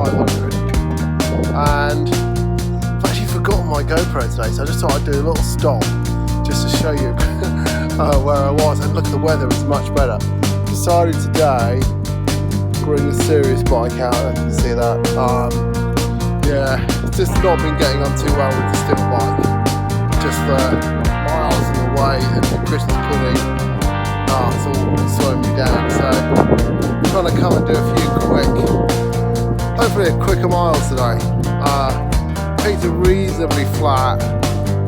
500, and I've actually forgotten my GoPro today, so I just thought I'd do a little stop just to show you where I was. And look, the weather is much better. Decided today to bring the serious bike out, and you can see that. Yeah, it's just not been getting on too well with the still bike. Just miles in the way, and the Christmas pudding, it's all slowing me down. So I'm trying to come and do a few hopefully quicker miles today. Picked a reasonably flat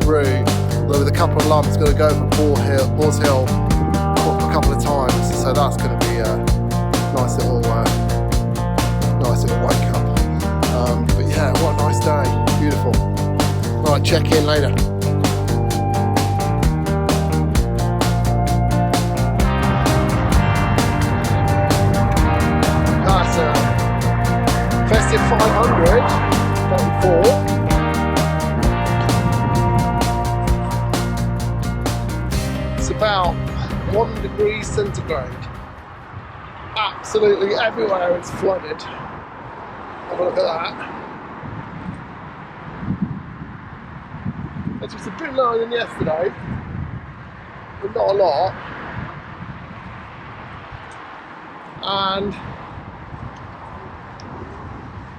route, though with a couple of lumps. Going to go for Boars Hill a couple of times, so that's going to be a nice little wake up. But yeah, what a nice day, beautiful. Right, check in later. That's Festive 500, 34. It's about 1 degree centigrade. Absolutely everywhere it's flooded. Have a look at that. It's just a bit lower than yesterday, but not a lot. And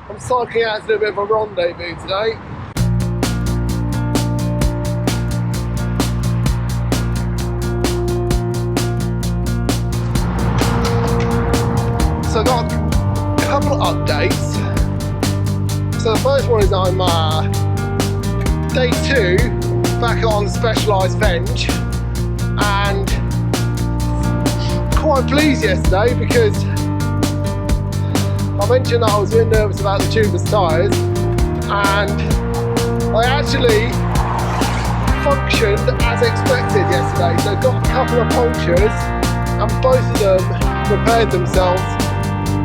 I'm cycling out to do a bit of a rendezvous today. So I've got a couple of updates. So the first one is I'm day 2 back on Specialised Venge, and quite pleased yesterday because I mentioned that I was really nervous about the tubeless tyres, and I actually functioned as expected yesterday. So I got a couple of punctures, and both of them repaired themselves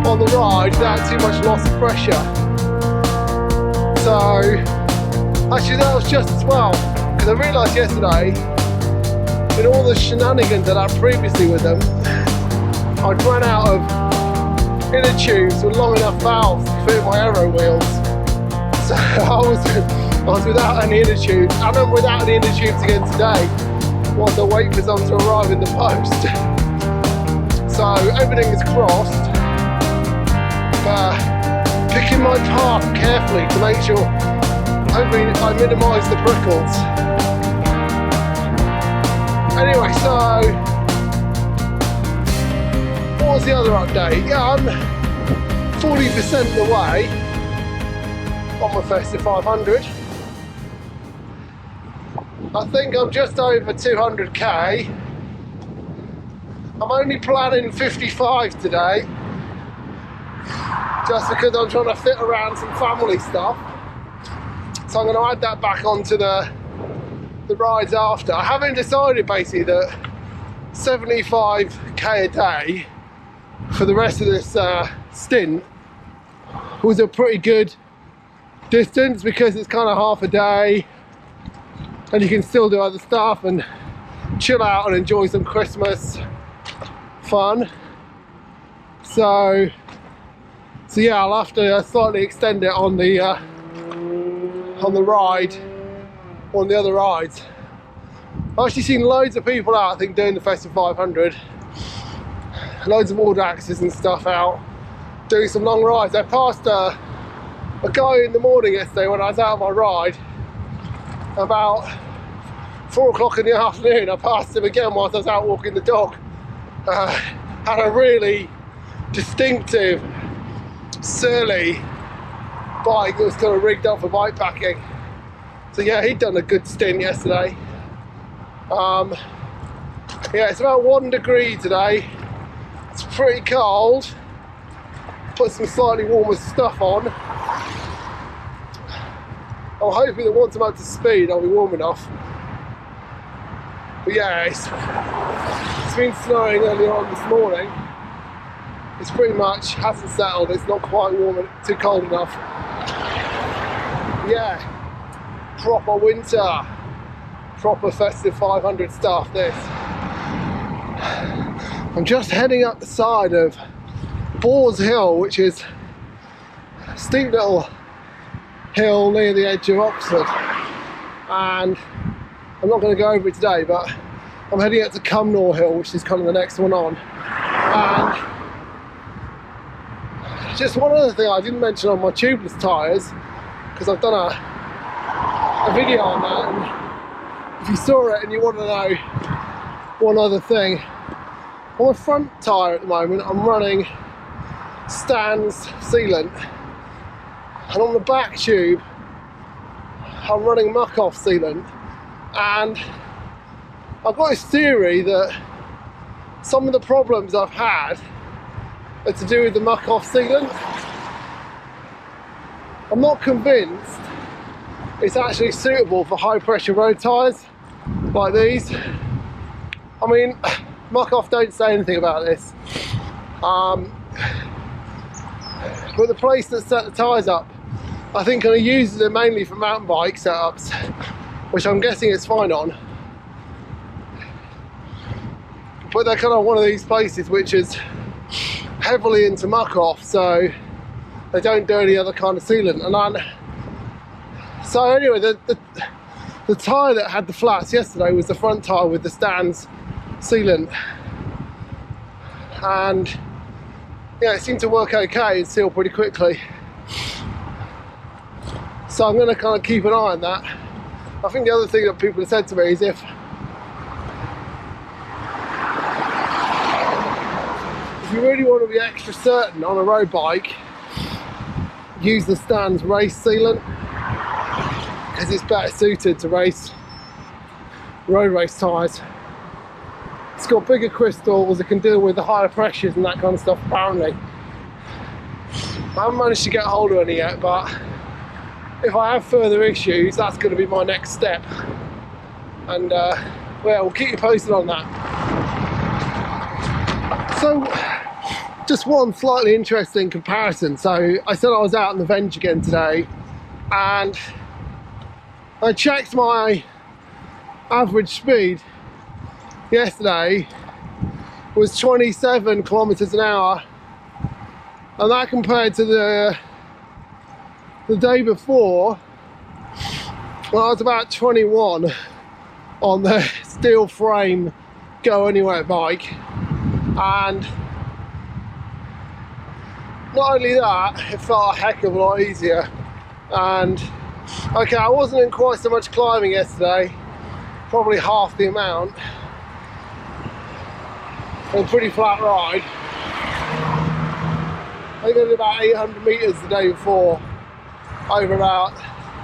on the ride without too much loss of pressure. So actually that was just as well, because I realised yesterday in all the shenanigans that I had previously with them, I'd run out of inner tubes with long enough valves to fit my aero wheels. So I was without any inner tubes, and I'm without any inner tubes again today whilst I wait for some to arrive in the post. So everything is crossed. Picking my path carefully to make sure hopefully I minimise the prickles. Anyway, so what was the other update? Yeah, I'm 40% of the way on my Festive 500. I think I'm just over 200k. I'm only planning 55 today, just because I'm trying to fit around some family stuff. So I'm going to add that back onto the rides after. I haven't decided basically that 75k a day for the rest of this stint was a pretty good distance, because it's kind of half a day and you can still do other stuff and chill out and enjoy some Christmas fun. So yeah, I'll have to slightly extend it on the ride, on the other rides. I've actually seen loads of people out, I think, doing the Festive 500. Loads of walled axes and stuff out, doing some long rides. I passed a guy in the morning yesterday when I was out on my ride, about 4 o'clock in the afternoon. I passed him again whilst I was out walking the dog. Had a really distinctive, surly bike that was kind of rigged up for bike packing. So yeah, he'd done a good stint yesterday. Yeah, it's about 1 degree today. It's pretty cold. Put some slightly warmer stuff on. I'm hoping that once I'm up to speed I'll be warm enough. But yeah, it's been snowing earlier on this morning. It's pretty much hasn't settled. It's not quite warm and too cold enough. Yeah, proper winter, proper Festive 500 stuff. This. I'm just heading up the side of Boars Hill, which is steep little hill near the edge of Oxford, and I'm not going to go over it today, but I'm heading out to Cumnor Hill, which is kind of the next one on. And just one other thing I didn't mention on my tubeless tyres, because I've done a video on that, and if you saw it and you want to know one other thing, on my front tyre at the moment I'm running Stan's sealant, and on the back tube I'm running Muc-Off sealant. And I've got this theory that some of the problems I've had are to do with the Muc-Off sealant. I'm not convinced it's actually suitable for high pressure road tyres like these. I mean, Muc-Off don't say anything about this, but the place that set the tyres up, I think kind of uses it mainly for mountain bike setups, which I'm guessing it's fine on. But they're kind of one of these places which is heavily into Muc-Off, so they don't do any other kind of sealant. So anyway, the tyre that had the flats yesterday was the front tyre with the Stan's sealant, and yeah, it seemed to work okay and seal pretty quickly. So I'm going to kind of keep an eye on that. I think the other thing that people have said to me is if you really want to be extra certain on a road bike, use the Stan's race sealant, because it's better suited to road race tyres. It's got bigger crystals, it can deal with the higher pressures and that kind of stuff apparently. I haven't managed to get hold of any yet, but if I have further issues, that's going to be my next step. And well, we'll keep you posted on that. So, just one slightly interesting comparison. So, I said I was out on the Venge again today, and I checked my average speed yesterday was 27 kilometers an hour, and that compared to the day before, well, I was about 21 on the steel frame go anywhere bike. And not only that, it felt a heck of a lot easier. And okay, I wasn't in quite so much climbing yesterday, probably half the amount, and a pretty flat ride. I think I did about 800 meters the day before, over about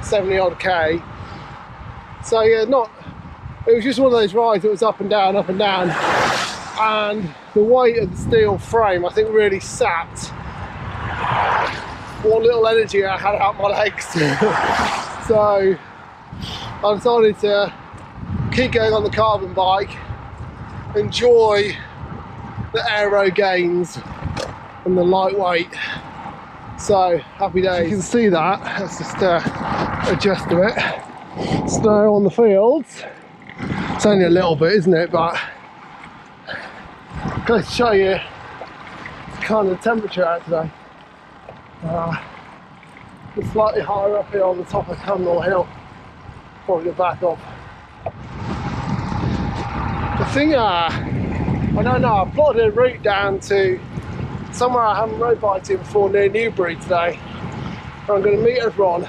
70 odd K. So yeah, it was just one of those rides that was up and down, and the weight of the steel frame I think really sapped what little energy I had out my legs. So I decided to keep going on the carbon bike, enjoy the aero gains and the lightweight. So happy days. You can see that. Let's just adjust to it. Snow on the fields. It's only a little bit, isn't it? But I'm going to show you the kind of temperature out today. It's slightly higher up here on the top of Cumnor Hill. Probably the back off. The thing, I don't know, I plotted a route down to somewhere I haven't road biked in before near Newbury today. I'm going to meet everyone.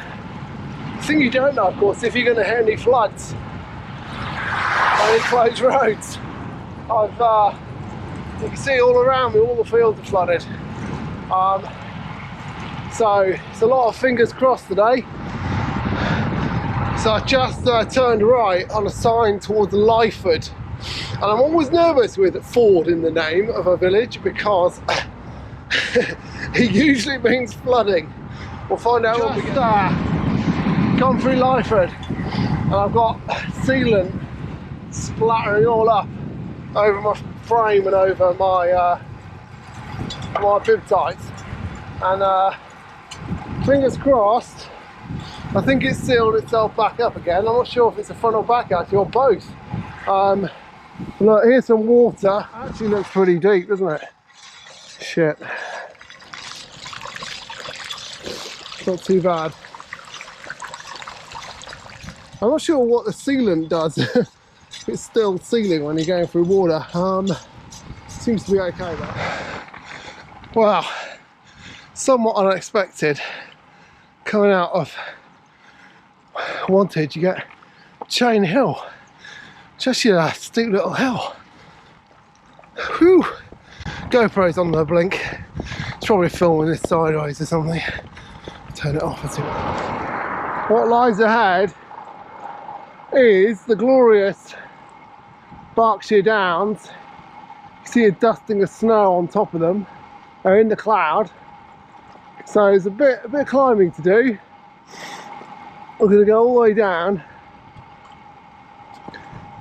The thing you don't know, of course, if you're going to hit any floods on any closed roads. You can see all around me, all the fields are flooded. So it's a lot of fingers crossed today. So I just turned right on a sign towards Lyford, and I'm always nervous with Ford in the name of a village because it usually means flooding. We'll find out when we get come through Lyford, and I've got sealant splattering all up over my frame and over my my bib tights, and fingers crossed, I think it's sealed itself back up again. I'm not sure if it's a front or back actually, or both. Look, here's some water. Actually looks pretty deep, doesn't it? Shit. Not too bad. I'm not sure what the sealant does. It's still sealing when you're going through water. Seems to be okay though. Wow, somewhat unexpected. Coming out of Wantage, you get Chain Hill. Just a steep little hill. Whew. GoPro's on the blink. It's probably filming this sideways or something. Turn it off and see what lies ahead is the glorious Berkshire Downs. You see a dusting of snow on top of them. They're in the cloud. So there's a bit of climbing to do. We're going to go all the way down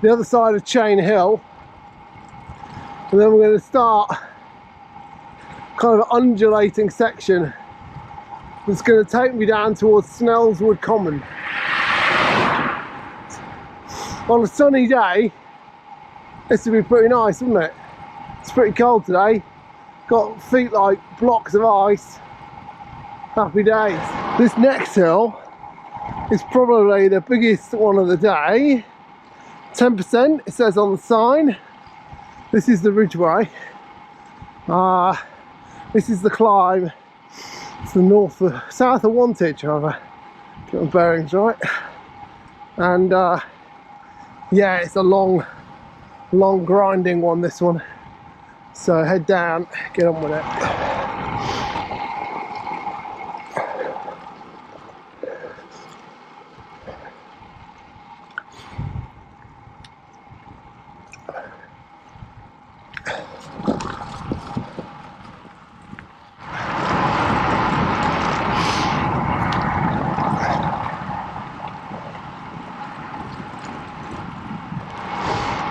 the other side of Chain Hill, and then we're going to start kind of an undulating section that's going to take me down towards Snellswood Common. On a sunny day, this would be pretty nice, wouldn't it? It's pretty cold today. Got feet like blocks of ice. Happy days. This next hill is probably the biggest one of the day. 10% it says on the sign. This is the Ridgeway. This is the climb. It's the south of Wantage, however. Get my bearings right. And yeah, it's a long grinding one, this one. So head down, get on with it.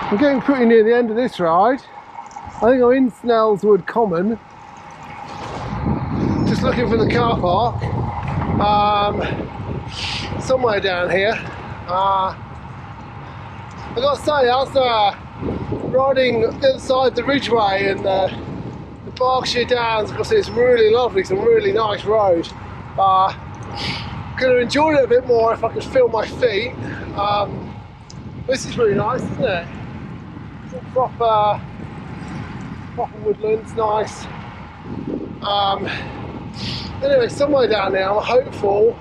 I'm getting pretty near the end of this ride. I think I'm in Snellswood Common. Just looking for the car park. Somewhere down here. I've got to say, I was riding the other side of the Ridgeway and the Berkshire Downs. Because it's really lovely, some really nice road. Could have enjoyed it a bit more if I could feel my feet. This is really nice, isn't it? Proper woodlands, nice. Anyway, somewhere down there, I'm hopeful,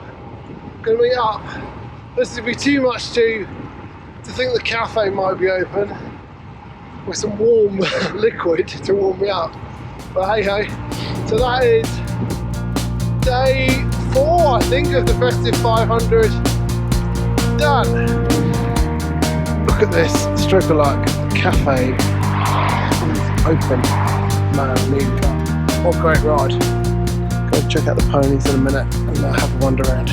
going to meet up. This would be too much to think the cafe might be open with some warm liquid to warm me up. But hey ho. So that is day 4, I think, of the Festive 500 done. Look at this stripper-like cafe open. Man, new car. What a great ride. Go check out the ponies in a minute and have a wander around.